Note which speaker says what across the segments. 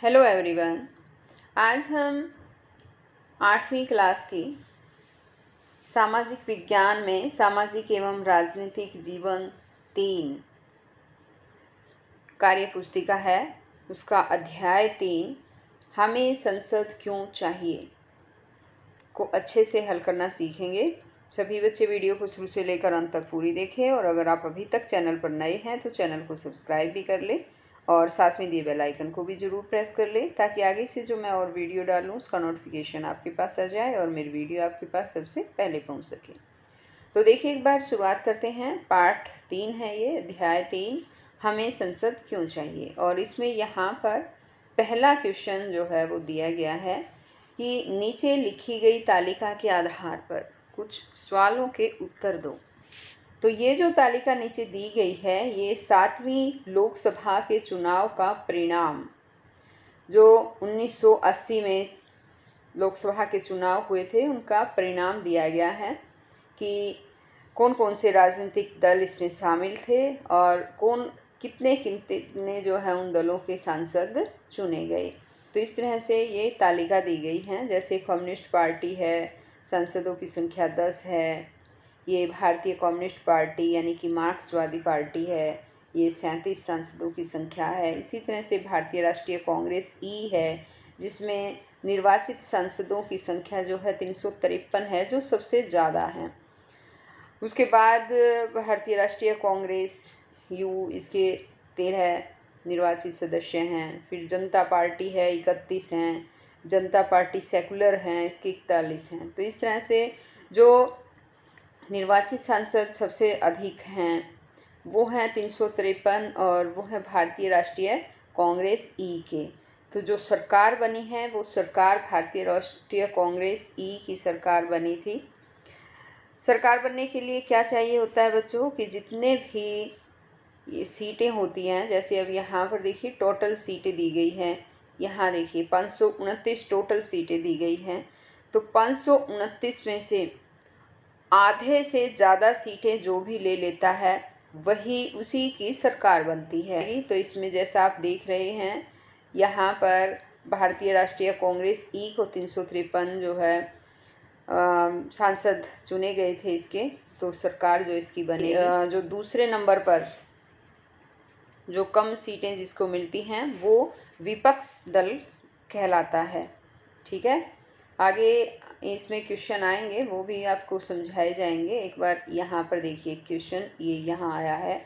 Speaker 1: Hello everyone. आज हम 8वीं क्लास की सामाजिक विज्ञान में सामाजिक एवं राजनीतिक जीवन 3 कार्य पुस्तिका है, उसका अध्याय 3 हमें संसद क्यों चाहिए को अच्छे से हल करना सीखेंगे। सभी बच्चे वीडियो को शुरू से लेकर अंत तक पूरी देखें और अगर आप अभी तक चैनल पर नए हैं तो चैनल को सब्सक्राइब भी कर लें और साथ में दिए बेल आइकन को भी ज़रूर प्रेस कर लें ताकि आगे से जो मैं और वीडियो डालूँ उसका नोटिफिकेशन आपके पास आ जाए और मेरी वीडियो आपके पास सबसे पहले पहुंच सके। तो देखिए, एक बार शुरुआत करते हैं। पाठ 3 है ये, अध्याय 3 हमें संसद क्यों चाहिए। और इसमें यहाँ पर पहला क्वेश्चन जो है वो दिया गया है कि नीचे लिखी गई तालिका के आधार पर कुछ सवालों के उत्तर दो। तो ये जो तालिका नीचे दी गई है ये 7वीं लोकसभा के चुनाव का परिणाम, जो 1980 में लोकसभा के चुनाव हुए थे, उनका परिणाम दिया गया है कि कौन कौन से राजनीतिक दल इसमें शामिल थे और कितने जो है उन दलों के सांसद चुने गए। तो इस तरह से ये तालिका दी गई है। जैसे कम्युनिस्ट पार्टी है, सांसदों की संख्या 10 है। ये भारतीय कम्युनिस्ट पार्टी यानी कि मार्क्सवादी पार्टी है, ये 37 सांसदों की संख्या है। इसी तरह से भारतीय राष्ट्रीय कांग्रेस ई है, जिसमें निर्वाचित सांसदों की संख्या जो है 353 है, जो सबसे ज़्यादा है। उसके बाद भारतीय राष्ट्रीय कांग्रेस यू, इसके 13 निर्वाचित सदस्य हैं। फिर जनता पार्टी है, 31 हैं। जनता पार्टी सेकुलर हैं, इसके 41 हैं। तो इस तरह से जो निर्वाचित सांसद सबसे अधिक हैं वो हैं 353 और वो है भारतीय राष्ट्रीय कांग्रेस ई के। तो जो सरकार बनी है वो सरकार भारतीय राष्ट्रीय कांग्रेस ई की सरकार बनी थी। सरकार बनने के लिए क्या चाहिए होता है बच्चों कि जितने भी ये सीटें होती हैं, जैसे अब यहाँ पर देखिए टोटल सीटें दी गई हैं। यहाँ देखिए 529 टोटल सीटें दी गई हैं। तो 529 में से आधे से ज़्यादा सीटें जो भी ले लेता है वही उसी की सरकार बनती है। तो इसमें जैसा आप देख रहे हैं यहाँ पर भारतीय राष्ट्रीय कांग्रेस ई को 353 जो है सांसद चुने गए थे इसके, तो सरकार जो इसकी बनी। जो दूसरे नंबर पर जो कम सीटें जिसको मिलती हैं वो विपक्ष दल कहलाता है। ठीक है, आगे इसमें क्वेश्चन आएंगे, वो भी आपको समझाए जाएंगे। एक बार यहाँ पर देखिए क्वेश्चन ये यहाँ आया है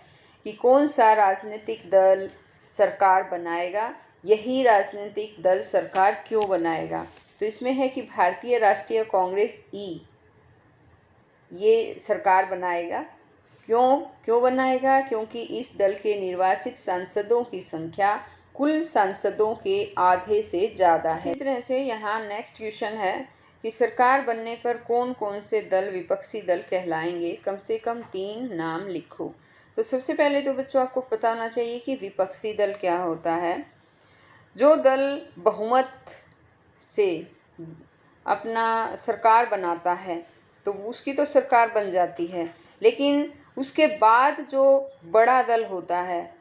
Speaker 1: कि कौन सा राजनीतिक दल सरकार बनाएगा, यही राजनीतिक दल सरकार क्यों बनाएगा। तो इसमें है कि भारतीय राष्ट्रीय कांग्रेस ई ये सरकार बनाएगा। क्यों बनाएगा? क्योंकि इस दल के निर्वाचित सांसदों की संख्या कुल सांसदों के आधे से ज़्यादा है। इसी तरह से यहाँ नेक्स्ट क्वेश्चन है कि सरकार बनने पर कौन कौन से दल विपक्षी दल कहलाएंगे, कम से कम 3 नाम लिखो। तो सबसे पहले तो बच्चों आपको पता होना चाहिए कि विपक्षी दल क्या होता है। जो दल बहुमत से अपना सरकार बनाता है तो उसकी तो सरकार बन जाती है, लेकिन उसके बाद जो बड़ा दल होता है,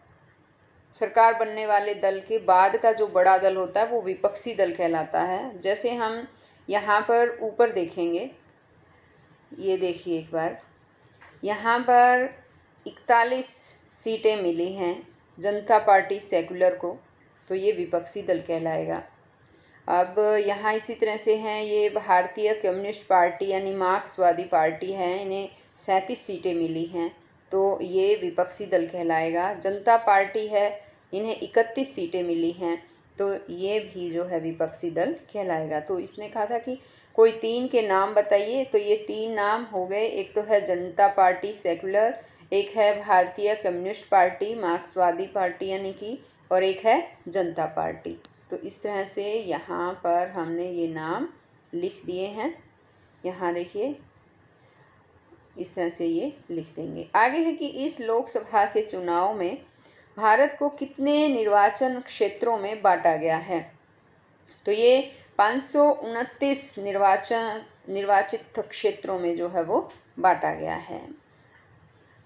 Speaker 1: सरकार बनने वाले दल के बाद का जो बड़ा दल होता है वो विपक्षी दल कहलाता है। जैसे हम यहाँ पर ऊपर देखेंगे, ये देखिए एक बार, यहाँ पर 41 सीटें मिली हैं जनता पार्टी सेकुलर को, तो ये विपक्षी दल कहलाएगा। अब यहाँ इसी तरह से हैं ये भारतीय कम्युनिस्ट पार्टी यानी मार्क्सवादी पार्टी है, इन्हें 37 सीटें मिली हैं, तो ये विपक्षी दल कहलाएगा। जनता पार्टी है, इन्हें 31 सीटें मिली हैं, तो ये भी जो है विपक्षी दल कहलाएगा। तो इसने कहा था कि कोई 3 के नाम बताइए, तो ये 3 नाम हो गए। एक तो है जनता पार्टी सेकुलर, एक है भारतीय कम्युनिस्ट पार्टी मार्क्सवादी पार्टी यानी कि, और एक है जनता पार्टी। तो इस तरह से यहाँ पर हमने ये नाम लिख दिए हैं। यहाँ देखिए इस तरह से ये लिख देंगे। आगे है कि इस लोकसभा के चुनाव में भारत को कितने निर्वाचन क्षेत्रों में बांटा गया है। तो ये 529 निर्वाचित क्षेत्रों में जो है वो बांटा गया है।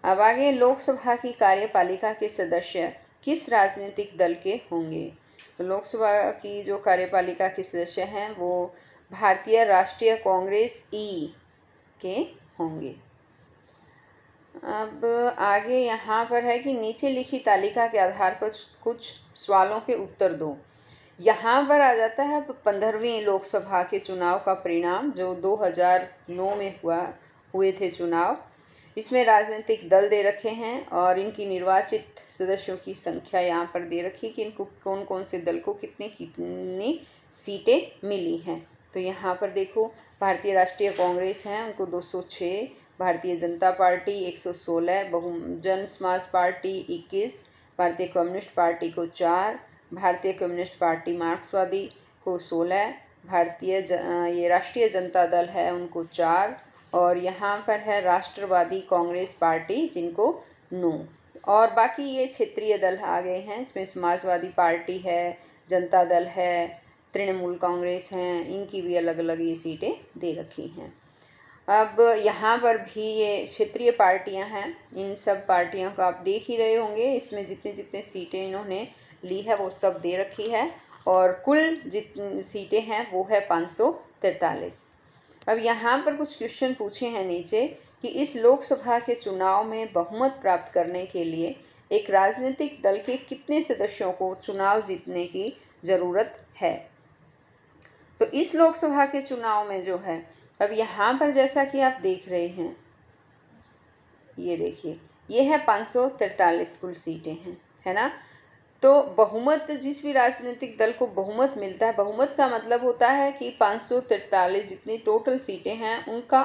Speaker 1: अब आगे लोकसभा की कार्यपालिका के सदस्य किस राजनीतिक दल के होंगे। तो लोकसभा की जो कार्यपालिका के सदस्य हैं वो भारतीय राष्ट्रीय कांग्रेस ई के होंगे। अब आगे यहाँ पर है कि नीचे लिखी तालिका के आधार पर कुछ सवालों के उत्तर दो। यहाँ पर आ जाता है 15वीं लोकसभा के चुनाव का परिणाम जो 2009 में हुए थे चुनाव। इसमें राजनीतिक दल दे रखे हैं और इनकी निर्वाचित सदस्यों की संख्या यहाँ पर दे रखी कि इनको कौन कौन से दल को कितनी कितनी सीटें मिली हैं। तो यहाँ पर देखो, भारतीय राष्ट्रीय कांग्रेस है, उनको 206, भारतीय जनता पार्टी 116, बहुजन समाज पार्टी 21, भारतीय कम्युनिस्ट पार्टी को 4, भारतीय कम्युनिस्ट पार्टी मार्क्सवादी को 16, ये राष्ट्रीय जनता दल है उनको 4, और यहाँ पर है राष्ट्रवादी कांग्रेस पार्टी जिनको 9, और बाकी ये क्षेत्रीय दल आ गए हैं। इसमें समाजवादी पार्टी है, जनता दल है, तृणमूल कांग्रेस हैं, इनकी भी अलग अलग ये सीटें दे रखी हैं। अब यहाँ पर भी ये क्षेत्रीय पार्टियाँ हैं, इन सब पार्टियों को आप देख ही रहे होंगे। इसमें जितने जितने सीटें इन्होंने ली है वो सब दे रखी है, और कुल जितनी सीटें हैं वो है 543। अब यहाँ पर कुछ क्वेश्चन पूछे हैं नीचे कि इस लोकसभा के चुनाव में बहुमत प्राप्त करने के लिए एक राजनीतिक दल के कितने सदस्यों को चुनाव जीतने की ज़रूरत है। तो इस लोकसभा के चुनाव में जो है, अब यहाँ पर जैसा कि आप देख रहे हैं, ये देखिए, ये है 543 कुल सीटें हैं, है ना। तो बहुमत, जिस भी राजनीतिक दल को बहुमत मिलता है, बहुमत का मतलब होता है कि 543 जितनी टोटल सीटें हैं उनका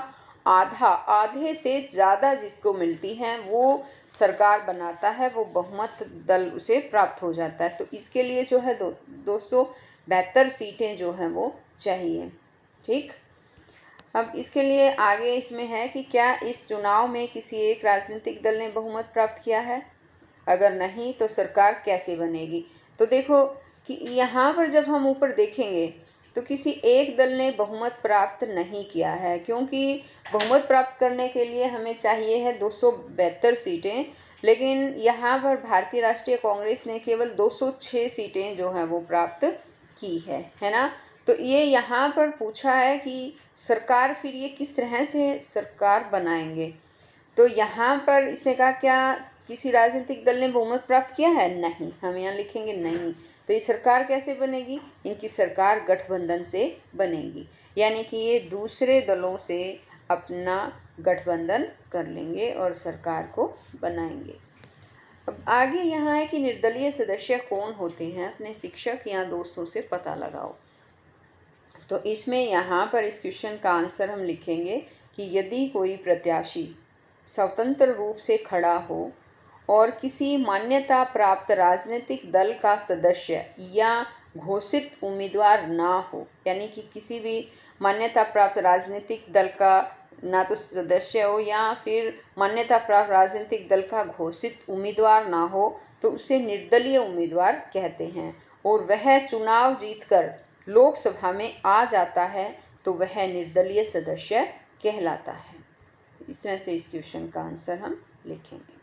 Speaker 1: आधे से ज़्यादा जिसको मिलती हैं वो सरकार बनाता है, वो बहुमत दल उसे प्राप्त हो जाता है। तो इसके लिए जो है 272 सीटें जो हैं वो चाहिए। ठीक, अब इसके लिए आगे इसमें है कि क्या इस चुनाव में किसी एक राजनीतिक दल ने बहुमत प्राप्त किया है, अगर नहीं तो सरकार कैसे बनेगी। तो देखो कि यहाँ पर जब हम ऊपर देखेंगे तो किसी एक दल ने बहुमत प्राप्त नहीं किया है, क्योंकि बहुमत प्राप्त करने के लिए हमें चाहिए है 272 सीटें, लेकिन यहाँ पर भारतीय राष्ट्रीय कांग्रेस ने केवल 206 सीटें जो हैं वो प्राप्त की है ना। तो ये यहाँ पर पूछा है कि सरकार फिर ये किस तरह से सरकार बनाएंगे। तो यहाँ पर इसने कहा क्या किसी राजनीतिक दल ने बहुमत प्राप्त किया है, नहीं, हम यहाँ लिखेंगे नहीं। तो ये सरकार कैसे बनेगी, इनकी सरकार गठबंधन से बनेगी, यानी कि ये दूसरे दलों से अपना गठबंधन कर लेंगे और सरकार को बनाएंगे। अब आगे यहाँ है कि निर्दलीय सदस्य कौन होते हैं, अपने शिक्षक या दोस्तों से पता लगाओ। तो इसमें यहाँ पर इस क्वेश्चन का आंसर हम लिखेंगे कि यदि कोई प्रत्याशी स्वतंत्र रूप से खड़ा हो और किसी मान्यता प्राप्त राजनीतिक दल का सदस्य या घोषित उम्मीदवार ना हो, यानी कि किसी भी मान्यता प्राप्त राजनीतिक दल का ना तो सदस्य हो या फिर मान्यता प्राप्त राजनीतिक दल का घोषित उम्मीदवार ना हो, तो उसे निर्दलीय उम्मीदवार कहते हैं, और वह चुनाव जीतकर लोकसभा में आ जाता है तो वह निर्दलीय सदस्य कहलाता है। इस तरह से इस क्वेश्चन का आंसर हम लिखेंगे।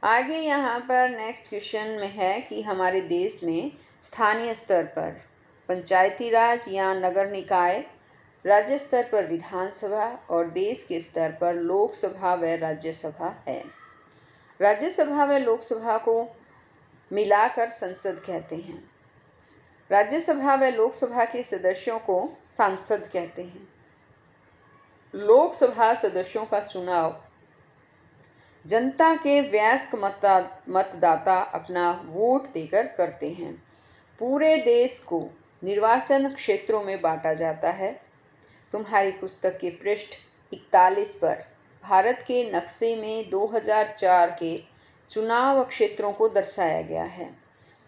Speaker 1: आगे यहाँ पर नेक्स्ट क्वेश्चन में है कि हमारे देश में स्थानीय स्तर पर पंचायती राज या नगर निकाय, राज्य स्तर पर विधानसभा और देश के स्तर पर लोकसभा व राज्यसभा है। राज्यसभा व लोकसभा को मिलाकर संसद कहते हैं। राज्यसभा व लोकसभा के सदस्यों को सांसद कहते हैं। लोकसभा सदस्यों का चुनाव जनता के वयस्क मतदाता अपना वोट देकर करते हैं। पूरे देश को निर्वाचन क्षेत्रों में बांटा जाता है। तुम्हारी पुस्तक के पृष्ठ 41 पर भारत के नक्शे में 2004 के चुनाव क्षेत्रों को दर्शाया गया है,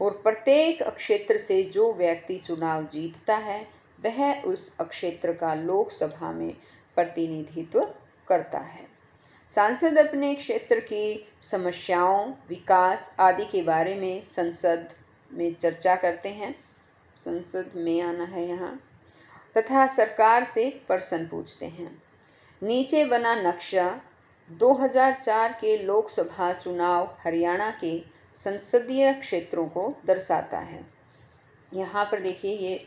Speaker 1: और प्रत्येक क्षेत्र से जो व्यक्ति चुनाव जीतता है वह उस क्षेत्र का लोकसभा में प्रतिनिधित्व करता है। सांसद अपने क्षेत्र की समस्याओं, विकास आदि के बारे में संसद में चर्चा करते हैं, संसद में आना है यहाँ, तथा सरकार से प्रश्न पूछते हैं। नीचे बना नक्शा 2004 के लोकसभा चुनाव हरियाणा के संसदीय क्षेत्रों को दर्शाता है। यहाँ पर देखिए ये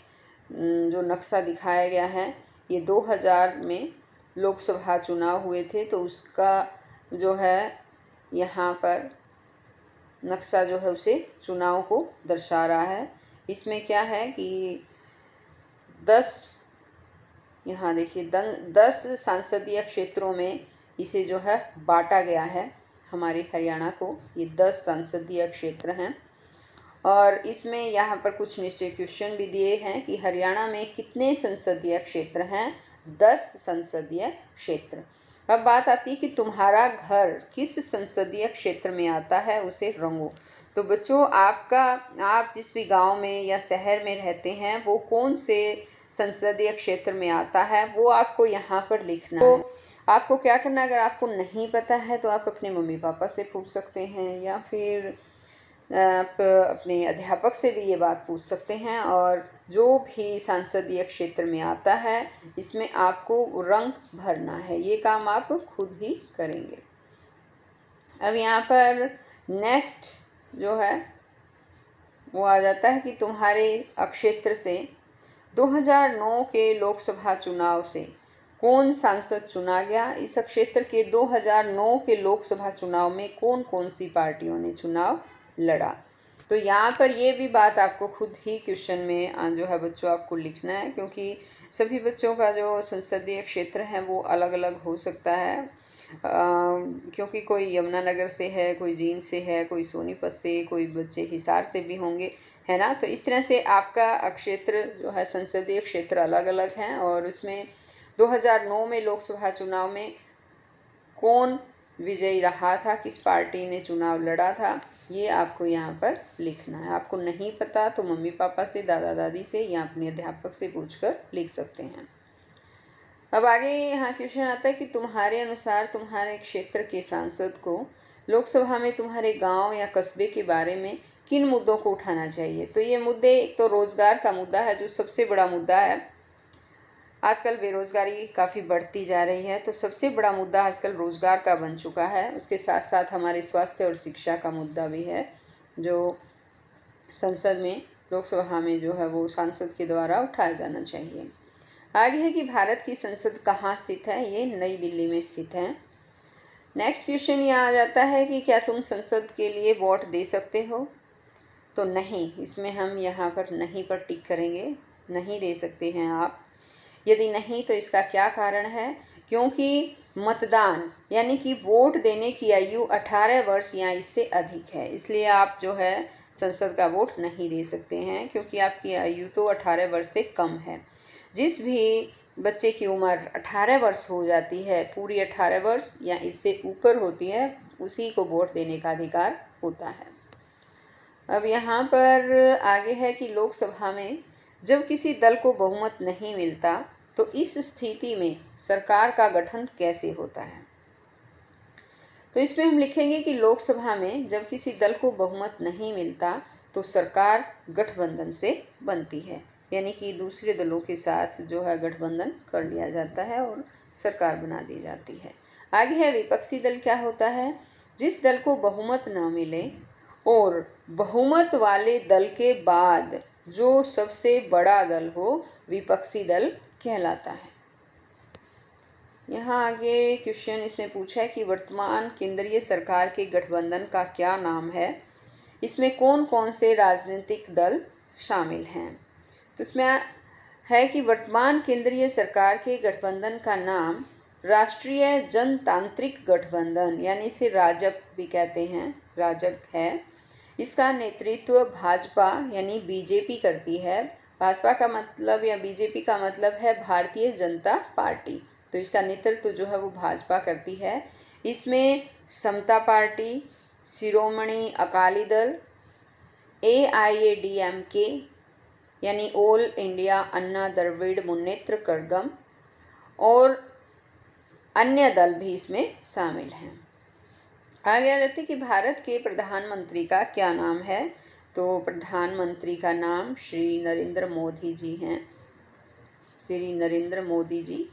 Speaker 1: जो नक्शा दिखाया गया है, ये 2000 में लोकसभा चुनाव हुए थे, तो उसका जो है यहाँ पर नक्शा जो है उसे चुनाव को दर्शा रहा है। इसमें क्या है कि 10, यहाँ देखिए 10 संसदीय क्षेत्रों में इसे जो है बांटा गया है। हमारे हरियाणा को ये 10 संसदीय क्षेत्र हैं और इसमें यहाँ पर कुछ निश्चय क्वेश्चन भी दिए हैं कि हरियाणा में कितने संसदीय क्षेत्र हैं। 10 संसदीय क्षेत्र। अब बात आती है कि तुम्हारा घर किस संसदीय क्षेत्र में आता है, उसे रंगो। तो बच्चों आप जिस भी गांव में या शहर में रहते हैं वो कौन से संसदीय क्षेत्र में आता है वो आपको यहाँ पर लिखना है। आपको क्या करना है, अगर आपको नहीं पता है तो आप अपने मम्मी पापा से पूछ सकते हैं या फिर आप अपने अध्यापक से भी ये बात पूछ सकते हैं। और जो भी संसदीय क्षेत्र में आता है इसमें आपको रंग भरना है, ये काम आप खुद ही करेंगे। अब यहाँ पर नेक्स्ट जो है वो आ जाता है कि तुम्हारे क्षेत्र से 2009 के लोकसभा चुनाव से कौन सांसद चुना गया। इस क्षेत्र के 2009 के लोकसभा चुनाव में कौन कौन सी पार्टियों ने चुनाव लड़ा। तो यहाँ पर ये भी बात आपको खुद ही क्वेश्चन में जो है बच्चों आपको लिखना है, क्योंकि सभी बच्चों का जो संसदीय क्षेत्र है वो अलग अलग हो सकता है। क्योंकि कोई यमुनानगर से है, कोई जींद से है, कोई सोनीपत से, कोई बच्चे हिसार से भी होंगे, है ना। तो इस तरह से आपका क्षेत्र जो है संसदीय क्षेत्र अलग अलग हैं और उसमें 2009 में लोकसभा चुनाव में कौन विजयी रहा था, किस पार्टी ने चुनाव लड़ा था, ये आपको यहाँ पर लिखना है। आपको नहीं पता तो मम्मी पापा से, दादा दादी से या अपने अध्यापक से पूछकर लिख सकते हैं। अब आगे यहाँ क्वेश्चन आता है कि तुम्हारे अनुसार तुम्हारे क्षेत्र के सांसद को लोकसभा में तुम्हारे गांव या कस्बे के बारे में किन मुद्दों को उठाना चाहिए। तो ये मुद्दे, एक तो रोजगार का मुद्दा है जो सबसे बड़ा मुद्दा है। आजकल बेरोजगारी काफ़ी बढ़ती जा रही है, तो सबसे बड़ा मुद्दा आजकल रोजगार का बन चुका है। उसके साथ साथ हमारे स्वास्थ्य और शिक्षा का मुद्दा भी है जो संसद में, लोकसभा में जो है वो सांसद के द्वारा उठाया जाना चाहिए। आगे है कि भारत की संसद कहाँ स्थित है, ये नई दिल्ली में स्थित है। नेक्स्ट क्वेश्चन ये आ जाता है कि क्या तुम संसद के लिए वोट दे सकते हो। तो नहीं, इसमें हम यहाँ पर नहीं पर टिक करेंगे, नहीं दे सकते हैं आप। यदि नहीं तो इसका क्या कारण है, क्योंकि मतदान यानी कि वोट देने की आयु 18 वर्ष या इससे अधिक है, इसलिए आप जो है संसद का वोट नहीं दे सकते हैं, क्योंकि आपकी आयु तो 18 वर्ष से कम है। जिस भी बच्चे की उम्र 18 वर्ष हो जाती है, पूरी 18 वर्ष या इससे ऊपर होती है, उसी को वोट देने का अधिकार होता है। अब यहाँ पर आगे है कि लोकसभा में जब किसी दल को बहुमत नहीं मिलता तो इस स्थिति में सरकार का गठन कैसे होता है। तो इसमें हम लिखेंगे कि लोकसभा में जब किसी दल को बहुमत नहीं मिलता तो सरकार गठबंधन से बनती है, यानी कि दूसरे दलों के साथ जो है गठबंधन कर लिया जाता है और सरकार बना दी जाती है। आगे है विपक्षी दल क्या होता है। जिस दल को बहुमत न मिले और बहुमत वाले दल के बाद जो सबसे बड़ा दल हो, विपक्षी दल कहलाता है। यहाँ आगे क्वेश्चन इसमें पूछा है कि वर्तमान केंद्रीय सरकार के गठबंधन का क्या नाम है, इसमें कौन कौन से राजनीतिक दल शामिल हैं। तो इसमें है कि वर्तमान केंद्रीय सरकार के गठबंधन का नाम राष्ट्रीय जनतांत्रिक गठबंधन यानी इसे राजग भी कहते हैं, राजग है। इसका नेतृत्व भाजपा यानी बीजेपी करती है। भाजपा का मतलब या बीजेपी का मतलब है भारतीय जनता पार्टी, तो इसका नेतृत्व जो है वो भाजपा करती है। इसमें समता पार्टी, शिरोमणि अकाली दल, AIADMK यानी ऑल इंडिया अन्ना द्रविड़ मुन्नेत्र कड़गम और अन्य दल भी इसमें शामिल हैं। आगे आ जाते कि भारत के प्रधानमंत्री का क्या नाम है। तो प्रधानमंत्री का नाम श्री नरेंद्र मोदी जी हैं, श्री नरेंद्र मोदी जी।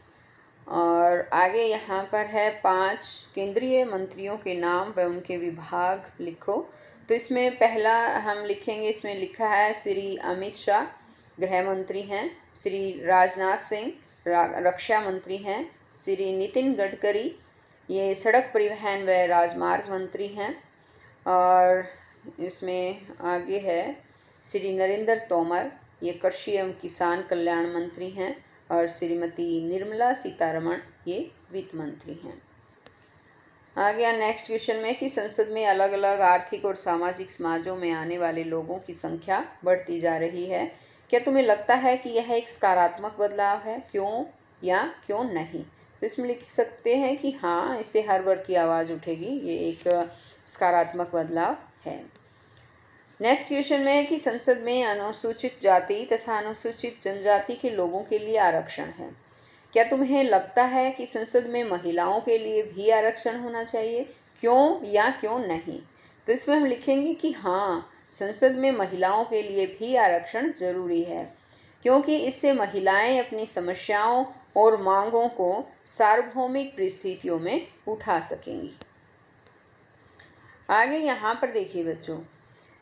Speaker 1: और आगे यहाँ पर है 5 केंद्रीय मंत्रियों के नाम व उनके विभाग लिखो। तो इसमें पहला हम लिखेंगे, इसमें लिखा है श्री अमित शाह गृह मंत्री हैं, श्री राजनाथ सिंह रक्षा मंत्री हैं, श्री नितिन गडकरी ये सड़क परिवहन व राजमार्ग मंत्री हैं, और इसमें आगे है श्री नरेंद्र तोमर ये कृषि एवं किसान कल्याण मंत्री हैं, और श्रीमती निर्मला सीतारमण ये वित्त मंत्री हैं। आगे नेक्स्ट क्वेश्चन में कि संसद में अलग अलग आर्थिक और सामाजिक समाजों में आने वाले लोगों की संख्या बढ़ती जा रही है, क्या तुम्हें लगता है कि यह एक सकारात्मक बदलाव है, क्यों या क्यों नहीं? तो इसमें लिख सकते हैं कि हाँ, इससे हर वर्ग की आवाज़ उठेगी, ये एक सकारात्मक बदलाव है। नेक्स्ट क्वेश्चन में है कि संसद में अनुसूचित जाति तथा अनुसूचित जनजाति के लोगों के लिए आरक्षण है, क्या तुम्हें लगता है कि संसद में महिलाओं के लिए भी आरक्षण होना चाहिए, क्यों या क्यों नहीं? तो इसमें हम लिखेंगे कि हाँ, संसद में महिलाओं के लिए भी आरक्षण जरूरी है, क्योंकि इससे महिलाएं अपनी समस्याओं और मांगों को सार्वभौमिक परिस्थितियों में उठा सकेंगी। आगे यहाँ पर देखिए बच्चों,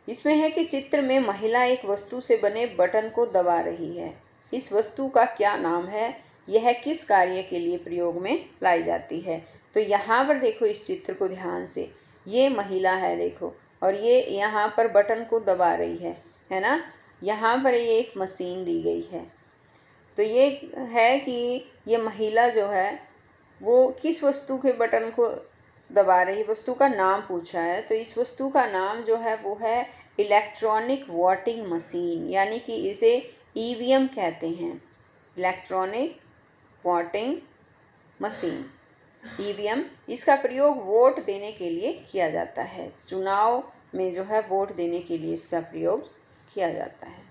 Speaker 1: इसमें है कि चित्र में महिला एक वस्तु से बने बटन को दबा रही है। इस वस्तु का क्या नाम है, यह किस कार्य के लिए प्रयोग में लाई जाती है? तो यहाँ पर देखो, इस चित्र को ध्यान से, ये महिला है देखो, और ये यहाँ पर बटन को दबा रही है ना। यहाँ पर ये एक मशीन दी गई है, तो ये है कि ये महिला जो है वो किस वस्तु के बटन को दबा रही, वस्तु का नाम पूछा है। तो इस वस्तु का नाम जो है वो है इलेक्ट्रॉनिक वोटिंग मशीन, यानी कि इसे ईवीएम कहते हैं, इलेक्ट्रॉनिक वोटिंग मशीन, ईवीएम। इसका प्रयोग वोट देने के लिए किया जाता है, चुनाव में जो है वोट देने के लिए इसका प्रयोग किया जाता है।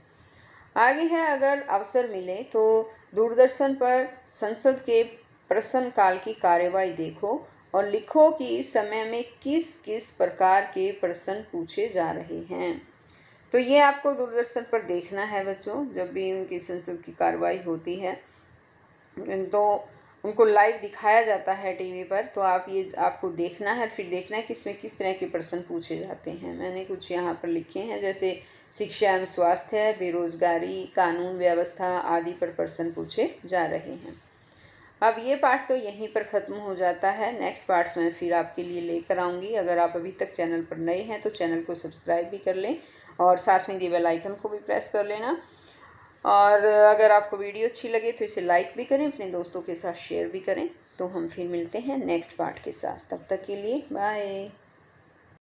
Speaker 1: आगे है, अगर अवसर मिले तो दूरदर्शन पर संसद के प्रश्नकाल की कार्यवाही देखो और लिखो कि इस समय में किस किस प्रकार के प्रश्न पूछे जा रहे हैं। तो ये आपको दूरदर्शन पर देखना है बच्चों, जब भी उनकी संसद की कार्यवाही होती है तो उनको लाइव दिखाया जाता है टीवी पर, तो आपको देखना है, फिर देखना है कि इसमें किस तरह के प्रश्न पूछे जाते हैं। मैंने कुछ यहाँ पर लिखे हैं, जैसे शिक्षा एवं स्वास्थ्य, बेरोजगारी, कानून व्यवस्था आदि पर प्रश्न पूछे जा रहे हैं। अब ये पाठ तो यहीं पर ख़त्म हो जाता है। नेक्स्ट पाठ मैं फिर आपके लिए लेकर आऊँगी। अगर आप अभी तक चैनल पर नए हैं तो चैनल को सब्सक्राइब भी कर लें और साथ में बेल आइकन को भी प्रेस कर लेना। और अगर आपको वीडियो अच्छी लगे तो इसे लाइक भी करें, अपने दोस्तों के साथ शेयर भी करें। तो हम फिर मिलते हैं नेक्स्ट पार्ट के साथ, तब तक के लिए बाय।